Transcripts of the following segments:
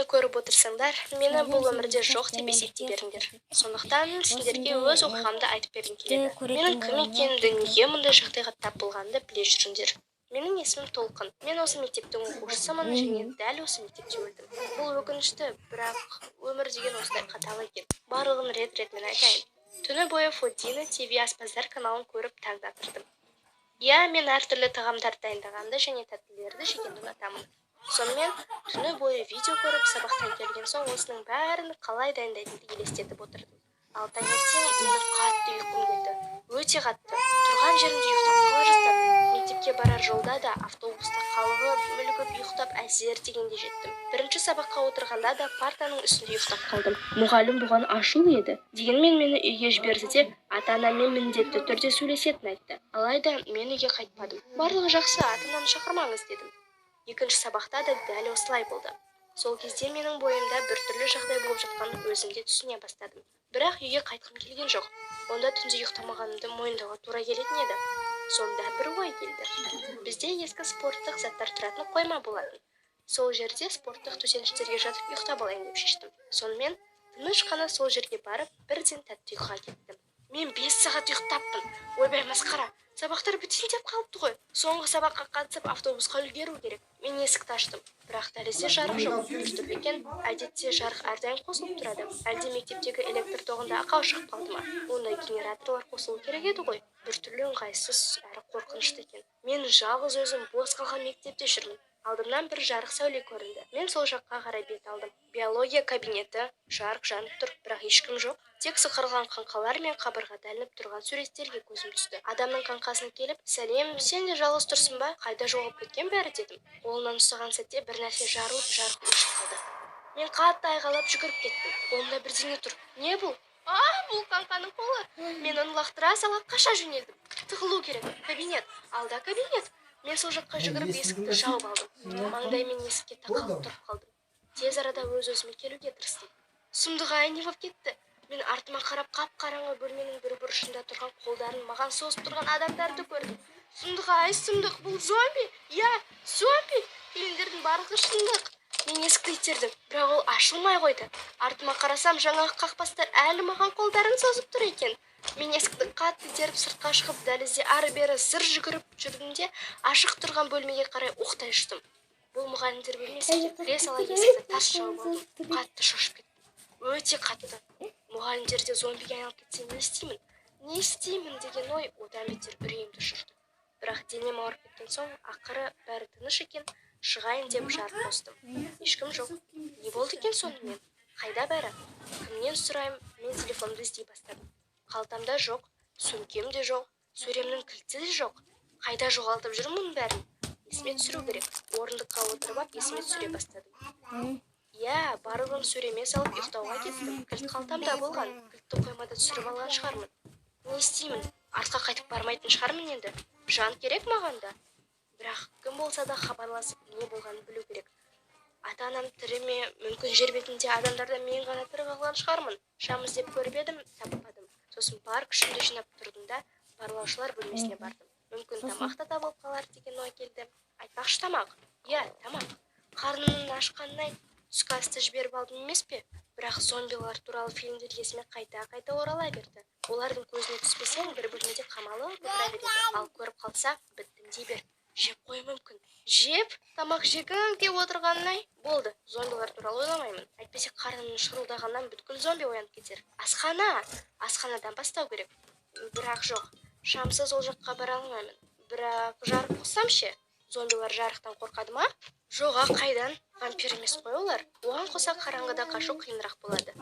Мұны көріп отырсаңдар, мені бұл өмірде жоқ деп есептей беріңдер. Сондықтан сендерге өз оқиғамды айтып бергім келеді. Менің кім екенімді, неге мұндай жағдайға тап болғанымды біле жүріңдер. Менің есімім Толқын. Мен осы мектептің оқушысымын және дәл осы мектепте өлдім. Бұл өкінішті, бірақ өмір деген осылай қатал екен. Барлығын рет-ретімен айтайын. Түні бойы Фодина ТВ аспаздар каналын көріп таңда тұрдым. Иә, мен әртүрлі тағамдар дайындағанды және тәттілерді жегенді ұнатамын. Сонымен түні бойы видео көріп, сабақтан келген соң осының бәрін қалай дайындайтынды елестетіп отырдым. Ал таңертең менің қатты ұйқым келді. Өте қатты. Тұрған жерімде ұйықтап қала жаздадым. Мектепке барар жолда да автобуста қалғып, мүлгіп ұйықтап әзер дегенде жеттім. Бірінші сабаққа отырғанда да партаның үстінде ұйықтап қалдым. Мұғалім бұған ашулы еді. Дегенмен мені үйге жіберді де, ата-анаммен міндетті түрде сөйлесетінін айтты. Алайда мен үйге қайтпадым. Барлығы жақсы, ата-ананы шақырмаңыз дедім. Екінші сабақта да дәл осылай болды. Сол кезде менің бойымда біртүрлі жағдай болып жатқанын өзім де түсіне бастадым. Бірақ үйге қайтқым келген жоқ. Онда түнде ұйықтамағанымды мойындауға тура келетін еді. Сонда бір ой келді. Бізде ескі спорттық заттар тұратын қойма болатын. Сол жерде спорттық төсеніштерге жатып ұйықтап алайын деп шештім. Сонымен тыныш қана сол жерге барып, бірден тәтті ұйқыға кеттім. Мен 5 сағат ұйықтаппын. Ойбай масқара. Сабақтар бітейін деп қалыпты ғой. Соңғы сабаққа қатысып автобусқа үлгеру керек. Мен есікті аштым. Бірақ дәлізде жарық жоқ. Біртүрлі екен. Әдетте жарық әрдайым қосылып тұрады. Әлде мектептегі электр тоғында ақау шығып қалды ма? Ондай генераторлар қосылу керек еді ғой. Біртүрлі ыңғайсыз әрі қорқынышты екен. Мен жалғыз өзім бос қалған мектепте жүрмін. Алдымнан бір жарық сәуле көрінді. Мен сол жаққа қарай бет алдым. Биология кабинеті, жарық жанып тұр, бірақ ешкім жоқ. Тек сықырылған қаңқалар мен қабырғада ілініп тұрған суреттерге көзім түсті. Адамның қаңқасына келіп, сәлем, сен де жалғыз тұрсың ба? Қайда жоғалып кеткен бәрі дедім. Қолынан ұстаған сәтте бір нәрсе жарылып, жарық өшіп қалды. Мен қатты айғайлап жүгіріп кеттім. Қолымда бірдеңе тұр. Не бұл? Бұл қаңқаның қолы. Мен оны лақтыра сала қаша жөнелдім. Тығылу керек. Кабинет. Алда кабинет. Мен сол жаққа жүгіріп есікті жауып алдым. Маңдаймен есікке тақалып тұрып қалдым. Тез арада өз-өзіме келуге тырыстым. Сұмдық-ай, не болып кетті? Мен артыма қарап қап-қараңғы бөлменің бір бұрышында тұрған қолдарын маған созып тұрған адамдарды көрдім. Сұмдық-ай, сұмдық, бұл зомби? Иә, зомби. Фильмдердің барлығы шындық. Мен есікті итердім, бірақ ол ашылмай қойды. Артыма қарасам, жаңағы қақпастар әлі маған қолдарын созып тұр екен. Мен есікті қатты итеріп сыртқа шығып, дәлізде ары-бері зыр жүгіріп жүрдім де, ашық тұрған бөлмеге қарай оқтай ұштым. Бұл мұғалімдер бөлмесіне кіре сала есікті тас жауып алдым. Қатты шошып кеттім. Өте қатты. Мұғалімдерде зомбиге айналып кетсе не істеймін? Не істеймін деген ой одан бетер үрейімді ұшырды. Бірақ денем ауырып кеткен соң, ақыры бәрі тыныш екен, шығайын деп жарық қостым. Ешкім жоқ. Не болды екен сонымен? Қайда бәрі? Кімнен сұрайым? Мен телефонды іздей бастадым. Қалтамда жоқ, сөмкем де жоқ, сөремнің кілті де жоқ. Қайда жоғалтып жүрмін бәрін? Есіме түсіру керек. Орындыққа отырып ап есіме түсіре бастадым. Иә, барлығын сөреме салып ұйықтауға кеттім. Кілт қалтамда болған. Кілтті қоймада түсіріп алған шығармын. Не істеймін? Артқа қайтып бармайтын шығармын енді. Жан керек маған да. Бірақ кім болса да хабарласып не болғанын білу керек. Ата-анам тірі ме? Мүмкін жер бетінде адамдарда мен ғана тірі қалған шығармын. Шам іздеп көріп едім, таппадым. Сосын бар күшімді жинап тұрдым да барлаушылар бөлмесіне бардым. Мүмкін тамақ та табылып қалар деген ой келді. Айтпақшы тамақ. Иә, тамақ. Қарнымның ашқанын айт. Түскі асты жіберіп алдым емес пе? Бірақ зомбилар туралы фильмдер есіме қайта-қайта орала берді. Олардың көзіне түспесең, бір бөлмеде қамалып отыра береді. Ал көріп қалса, біттім дей бер. Жеп қой мүмкін. Жеп? Тамақ жегім деп отырғанын-ай. Болды, зомбилар туралы ойламаймын. Әйтпесе қарнымның шырылдағаннан бүткіл зомби оянып кетер. Асхана! Асханадан бастау керек. Бірақ жоқ, шамсыз ол жаққа бара алмаймын. Бірақ жарық қоссам ше? Зомбилар жарықтан қорқады ма? Жоға, қайдан? Вампир емес қой олар. Оған қоса қараңғыда қашу қиынырақ болады.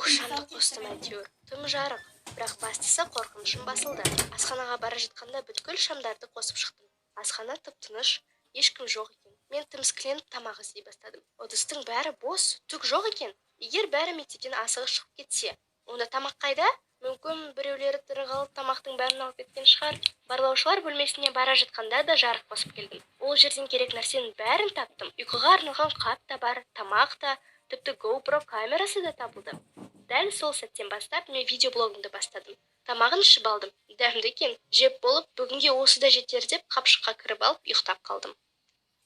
Шамды қостым әйтеуір. Тым жарық. Бірақ бастысы қорқынышым басылды. Асханаға бара жатқанда бүткіл шамдарды қосып шықтым. Асхана тып-тыныш, ешкім жоқ екен. Мен тіміскіленіп тамақ іздей бастадым. Ыдыстың бәрі бос, түк жоқ екен. Егер бәрі мектептен асығыс шығып кетсе, онда тамақ қайда? Мүмкін біреулері тірі қалып тамақтың бәрін алып кеткен шығар. Барлаушылар бөлмесіне бара жатқанда да жарық қосып келдім. Ол жерден керек нәрсенің бәрін таптым. Ұйқыға арналған қап та бар, тамақ та, тіпті GoPro камерасы да табылды. Дәл сол сәттен бастап мен видеоблогымды бастадым. Тамағын ішіп алдым. Дәмді екен. Жеп болып, бүгінге осы да жетер деп қапшыққа кіріп алып ұйықтап қалдым.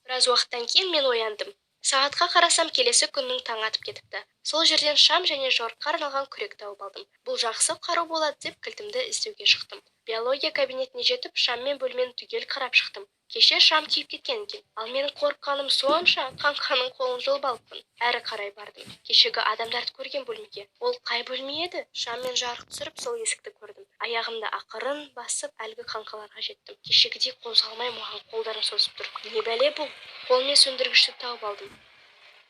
Біраз уақыттан кейін мен ояндым. Сағатқа қарасам келесі күннің таң атып кетіпті. Сол жерден шам және жорыққа арналған күрек тауып алдым. Бұл жақсы қару болады деп кілтімді іздеуге шықтым. Биология кабинетіне жетіп, шаммен бөлмені түгел қарап шықтым. Кеше шам күйіп кеткен екен. Ал менің қорыққаным сонша, қаңқаның қолын жұлып алыппын. Әрі қарай бардым. Кешегі адамдарды көрген бөлмеге. Ол қай бөлме еді? Шаммен жарық түсіріп, сол есікті көрдім. Аяғымды ақырын басып, әлгі қаңқаларға жеттім. Кешегідей қозғалмай маған қолдарын созып тұр. Не бәле бұл? Қолмен сөндіргішті тауып алдым.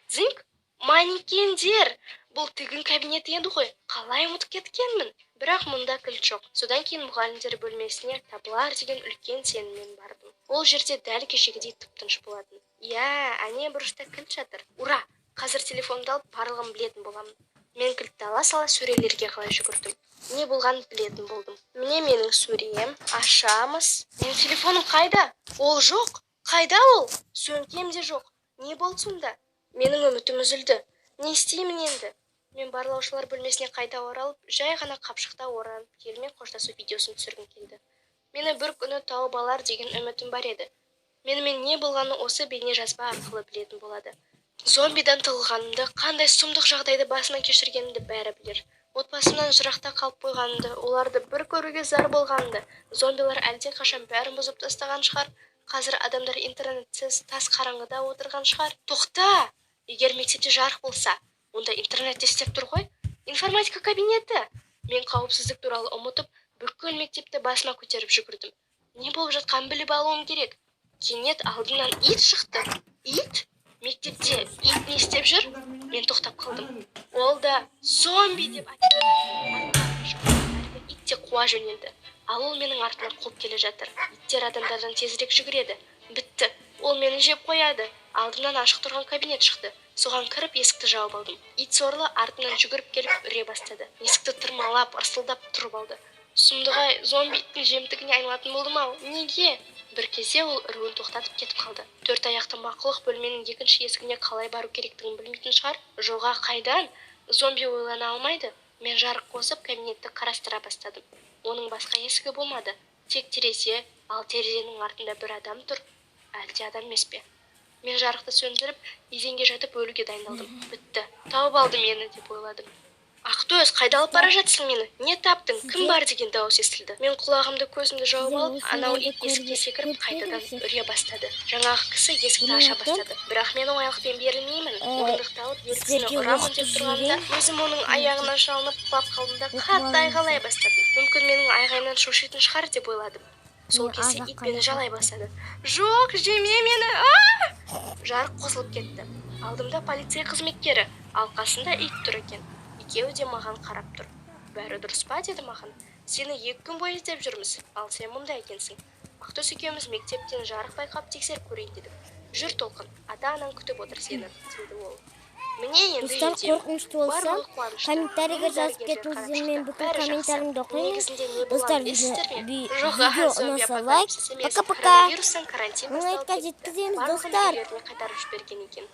Зинк? Манекендер! Бұл тігін кабинеті еді ғой. Қалай ұмытып кеткенмін? Бірақ мұнда кілт жоқ. Содан кейін мұғалімдер бөлмесіне табылар деген үлкен сеніммен бардым. Ол жерде дәл кешегідей тып-тыныш болатын. Иә, әне бұрышта кілт жатыр. Ура! Қазір телефонымды алып барлығын білетін боламын. Мен кілтті ала сала сөрелерге қалай жүгірдім. Не болғанын білетін болдым. Міне менің сөрем. Ашамыз. Менің телефоным қайда? Ол жоқ. Қайда ол? Сөмкем де жоқ. Не болды сонда? Менің үмітім үзілді. Не істеймін енді? Мен барлаушылар бөлмесіне қайта оралып, жай ғана қапшықта оранып, келмен қоштасу видеосын түсіргім келді. Мені бір күні тауып алар деген үмітім бар еді. Менімен не болғаны осы бейне жазба арқылы білетін болады. Зомбидан тығылғанымды, қандай сұмдық жағдайды басынан кешіргенімді бәрі білер. Отбасымнан жырақта қалып қойғанымды, оларды бір көруге зар болғанымды, зомбилар әлдеқашан бәрін бұзып тастаған шығар. Қазір адамдар интернетсіз тас қараңғыда отырған шығар. Тоқта! Егер мектепте жарық болса, онда интернетте істеп тұр ғой. Информатика кабинеті. Мен қауіпсіздік туралы ұмытып, бүкіл мектепті басыма көтеріп жүгірдім. Не болып жатқанын біліп алуым керек. Кенет алдымнан ит шықты. Ит? Мектепте ит не істеп жүр? Мен тоқтап қалдым. Ол да зомби деп айтты. Ит те қуа жөнелді. Ал ол менің артымнан қуып келе жатыр. Иттер адамдардан тезірек жүгіреді. Бітті. Ол мені жеп қояды. Алдымнан ашық тұрған кабинет шықты. Соған кіріп есікті жауып алдым. Ит сорлы артынан жүгіріп келіп үре бастады. Есікті тырмалап, ырсылдап тұрып алды. Сұмдық-ай, зомби иттің жемтігіне айналатын болдым ау. Неге? Бір кезде ол үруін тоқтатып кетіп қалды. Төрт аяқты мақұлық бөлменің екінші есігіне қалай бару керектігін білмейтін шығар. Жоға қайдан? Зомби ойлана алмайды. Мен жарық қосып кабинетті қарастыра бастадым. Оның басқа есігі болмады. Тек терезе, ал терезенің артында бір адам тұр. Әлде адам емес пе? Мен жарықты сөндіріп, изенге жатып өлуге дайындалдым. Бітті. Тауып алды мені деп ойладым. Ақтөс, қайда алып бара жатсың мені? Не таптың? Кім бар деген дауыс естілді. Мен құлағымды көзімді жауып алып, анау ит есікке секіріп қайтадан үре бастады. Жаңағы кісі есікті аша бастады. Бірақ мен оңайлықпен берілмеймін. Орындықты алып еріксіне ұрамын деп тұрғанда, өзім оның аяғынан шалынып құлап қалдым да қатты айғайлай бастадым. Мүмкін менің айғайымнан шошитын шығар деп ойладым. Сол кезде ит мені жалай бастады. Жоқ, жеме мені! Жарық қосылып кетті. Алдымда полиция қызметкері, ал қасында ит тұр екен. Екеуі де маған қарап тұр. Бәрі дұрыс па деді маған. Сені 2 күн бойы іздеп жүрміз, ал сен мұнда екенсің. Ақтөс екеуміз мектептен жарық байқап тексеріп көрейін дедік. Жүр Толқын, ата-анаң күтіп отыр сені, деді ол. Міне енді Достар, қорқынышты болса, комментарийға жазып кетіңіздер, мен бүкіл комментарийімді оқимын. Достар, видео ұнаса лайк. Пока-пока. Вирустан карантин Лайкқа жеткіземіз, достар. қайтарып жіберген екен.